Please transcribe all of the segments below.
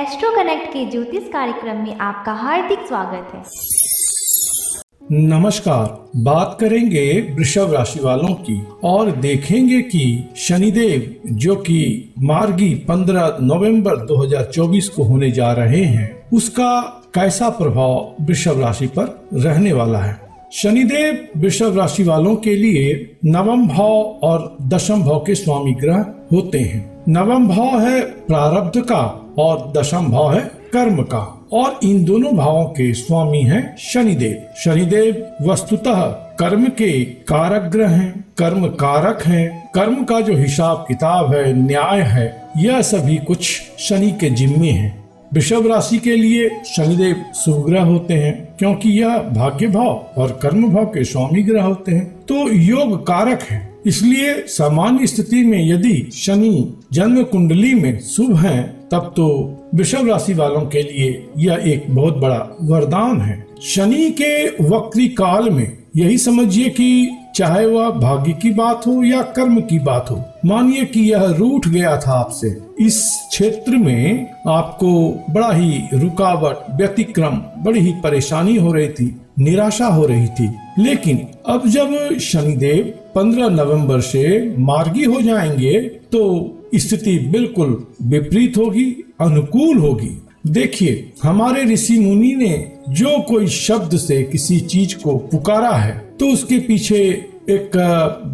Astro connect के ज्योतिष कार्यक्रम में आपका हार्दिक स्वागत है। नमस्कार। बात करेंगे वृषभ राशि वालों की और देखेंगे कि शनिदेव जो कि मार्गी 15 नवंबर 2024 को होने जा रहे हैं, उसका कैसा प्रभाव वृषभ राशि पर रहने वाला है। शनिदेव वृषभ राशि वालों के लिए नवम भाव और दशम भाव के स्वामी ग्रह होते हैं। नवम भाव है प्रारब्ध का और दशम भाव है कर्म का, और इन दोनों भावों के स्वामी हैं शनिदेव। शनिदेव वस्तुतः कर्म के कारक ग्रह हैं, कर्म कारक हैं। कर्म का जो हिसाब किताब है, न्याय है, यह सभी कुछ शनि के जिम्मे है। वृषभ राशि के लिए शनिदेव शुभ ग्रह होते हैं क्योंकि यह भाग्य भाव और कर्म भाव के स्वामी ग्रह होते हैं, तो योग कारक है। इसलिए सामान्य स्थिति में यदि शनि जन्म कुंडली में शुभ हैं, तब तो वृषभ राशि वालों के लिए यह एक बहुत बड़ा वरदान है। शनि के वक्री काल में यही समझिए कि चाहे वह भाग्य की बात हो या कर्म की बात हो, मानिए कि यह रूठ गया था आपसे, इस क्षेत्र में आपको बड़ा ही रुकावट, व्यतिक्रम, बड़ी ही परेशानी हो रही थी, निराशा हो रही थी। लेकिन अब जब शनिदेव 15 नवंबर से मार्गी हो जाएंगे तो स्थिति बिल्कुल विपरीत होगी, अनुकूल होगी। देखिए, हमारे ऋषि मुनि ने जो कोई शब्द से किसी चीज को पुकारा है तो उसके पीछे एक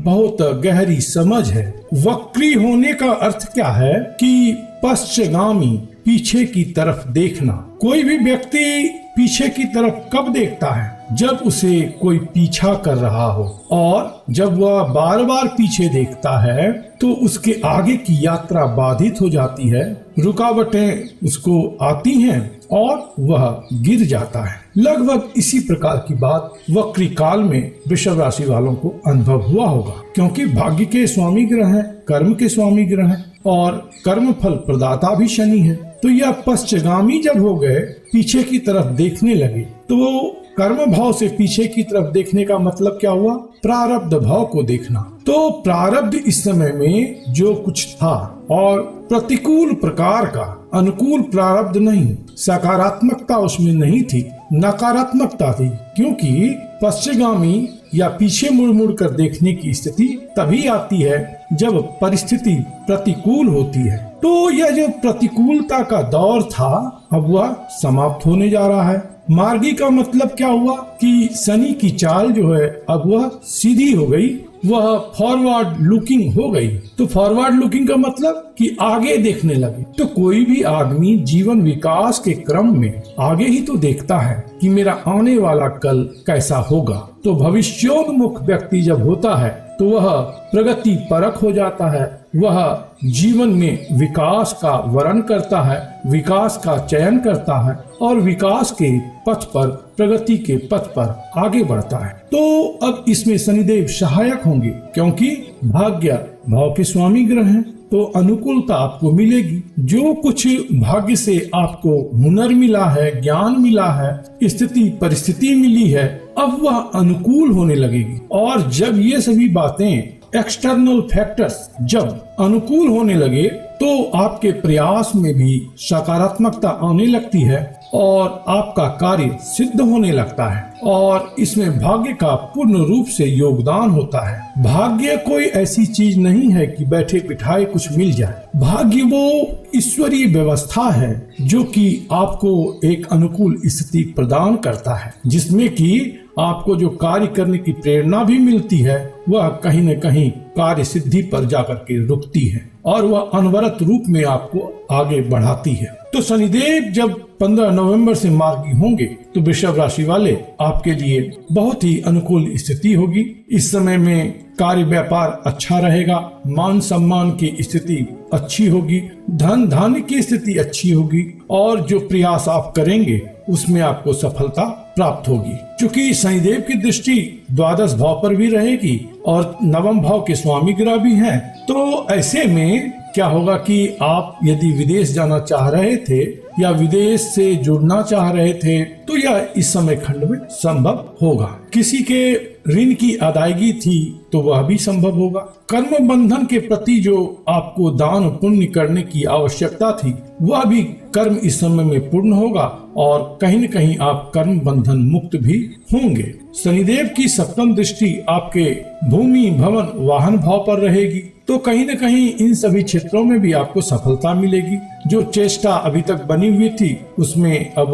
बहुत गहरी समझ है। वक्री होने का अर्थ क्या है कि पश्चिगामी, पीछे की तरफ देखना। कोई भी व्यक्ति पीछे की तरफ कब देखता है? जब उसे कोई पीछा कर रहा हो, और जब वह बार बार पीछे देखता है तो उसके आगे की यात्रा बाधित हो जाती है, रुकावटें उसको आती हैं और वह गिर जाता है। लगभग इसी प्रकार की बात वक्री काल में वृषभ राशि वालों को अनुभव हुआ होगा, क्योंकि भाग्य के स्वामी ग्रह हैं, कर्म के स्वामी ग्रह हैं और कर्म फल प्रदाता भी शनि है। तो यह पश्चिगामी जब हो गए, पीछे की तरफ देखने लगे, तो कर्म भाव से पीछे की तरफ देखने का मतलब क्या हुआ? प्रारब्ध भाव को देखना। तो प्रारब्ध इस समय में जो कुछ था और प्रतिकूल प्रकार का, अनुकूल प्रारब्ध नहीं, सकारात्मकता उसमें नहीं थी, नकारात्मकता थी। क्योंकि पश्चिगामी या पीछे मुड़ मुड़ कर देखने की स्थिति तभी आती है जब परिस्थिति प्रतिकूल होती है। तो यह जो प्रतिकूलता का दौर था, अब वह समाप्त होने जा रहा है। मार्गी का मतलब क्या हुआ कि शनि की चाल जो है अब वह सीधी हो गई, वह फॉरवर्ड लुकिंग हो गई। तो फॉरवर्ड लुकिंग का मतलब कि आगे देखने लगे। तो कोई भी आदमी जीवन विकास के क्रम में आगे ही तो देखता है कि मेरा आने वाला कल कैसा होगा। तो भविष्योन्मुख व्यक्ति जब होता है तो वह प्रगति परक हो जाता है, वह जीवन में विकास का वर्ण करता है, विकास का चयन करता है और विकास के पथ पर, प्रगति के पथ पर आगे बढ़ता है। तो अब इसमें शनिदेव सहायक होंगे, क्योंकि भाग्य भाव के स्वामी ग्रह हैं, तो अनुकूलता आपको मिलेगी। जो कुछ भाग्य से आपको हुनर मिला है, ज्ञान मिला है, स्थिति परिस्थिति मिली है, अब वह अनुकूल होने लगेगी। और जब ये सभी बातें, एक्सटर्नल फैक्टर्स जब अनुकूल होने लगे, तो आपके प्रयास में भी सकारात्मकता आने लगती है और आपका कार्य सिद्ध होने लगता है, और इसमें भाग्य का पूर्ण रूप से योगदान होता है। भाग्य कोई ऐसी चीज नहीं है कि बैठे बिठाए कुछ मिल जाए। भाग्य वो ईश्वरीय व्यवस्था है जो कि आपको एक अनुकूल स्थिति प्रदान करता है, जिसमें कि आपको जो कार्य करने की प्रेरणा भी मिलती है, वह कहीं न कहीं कार्य सिद्धि पर जाकर के रुकती है और वह अनवरत रूप में आपको आगे बढ़ाती है। तो शनिदेव जब 15 नवंबर से मार्गी होंगे तो वृषभ राशि वाले आपके लिए बहुत ही अनुकूल स्थिति होगी। इस समय में कार्य व्यापार अच्छा रहेगा, मान सम्मान की स्थिति अच्छी होगी, धन धान्य की स्थिति अच्छी होगी, और जो प्रयास आप करेंगे उसमें आपको सफलता प्राप्त होगी। चूंकि शनिदेव की दृष्टि द्वादश भाव पर भी रहेगी और नवम भाव के स्वामी ग्रह भी हैं, तो ऐसे में क्या होगा कि आप यदि विदेश जाना चाह रहे थे या विदेश से जुड़ना चाह रहे थे तो यह इस समय खंड में संभव होगा। किसी के ऋण की अदायगी थी तो वह भी संभव होगा। कर्म बंधन के प्रति जो आपको दान पुण्य करने की आवश्यकता थी वह भी कर्म इस समय में पूर्ण होगा और कहीं न कहीं आप कर्म बंधन मुक्त भी होंगे। शनिदेव की सप्तम दृष्टि आपके भूमि भवन वाहन भाव पर रहेगी तो कहीं न कहीं इन सभी क्षेत्रों में भी आपको सफलता मिलेगी। जो चेष्टा अभी तक बनी हुई थी उसमें अब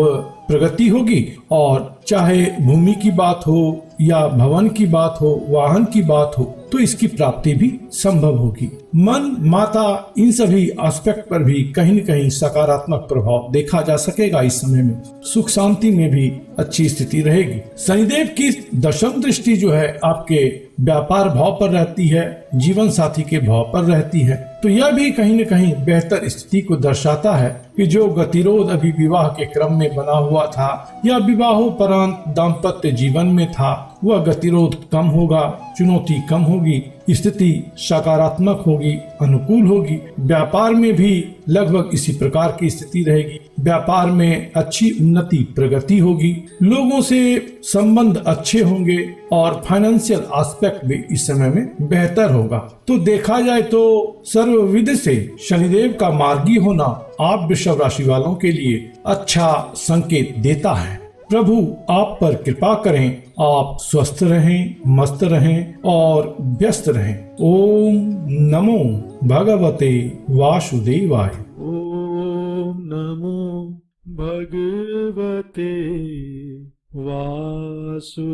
प्रगति होगी और चाहे भूमि की बात हो या भवन की बात हो, वाहन की बात हो, तो इसकी प्राप्ति भी संभव होगी। मन, माता, इन सभी एस्पेक्ट पर भी कहीं न कहीं सकारात्मक प्रभाव देखा जा सकेगा। इस समय में सुख शांति में भी अच्छी स्थिति रहेगी। शनिदेव की दशम दृष्टि जो है आपके व्यापार भाव पर रहती है, जीवन साथी के भाव पर रहती है, तो यह भी कहीं न कहीं बेहतर स्थिति को दर्शाता है कि जो गतिरोध अभी विवाह के क्रम में बना हुआ था या विवाहोपरांत दाम्पत्य जीवन में था वह गतिरोध कम होगा, चुनौती कम होगी, स्थिति सकारात्मक होगी, अनुकूल होगी। व्यापार में भी लगभग इसी प्रकार की स्थिति रहेगी। व्यापार में अच्छी उन्नति प्रगति होगी, लोगों से संबंध अच्छे होंगे और फाइनेंशियल एस्पेक्ट भी इस समय में बेहतर होगा। तो देखा जाए तो सर्वविध से शनिदेव का मार्गी होना आप वृषभ राशि वालों के लिए अच्छा संकेत देता है। प्रभु आप पर कृपा करें, आप स्वस्थ रहें, मस्त रहें और व्यस्त रहें। ओम नमो भगवते वासुदेवाय। ओम नमो भगवते वासुदेवाय।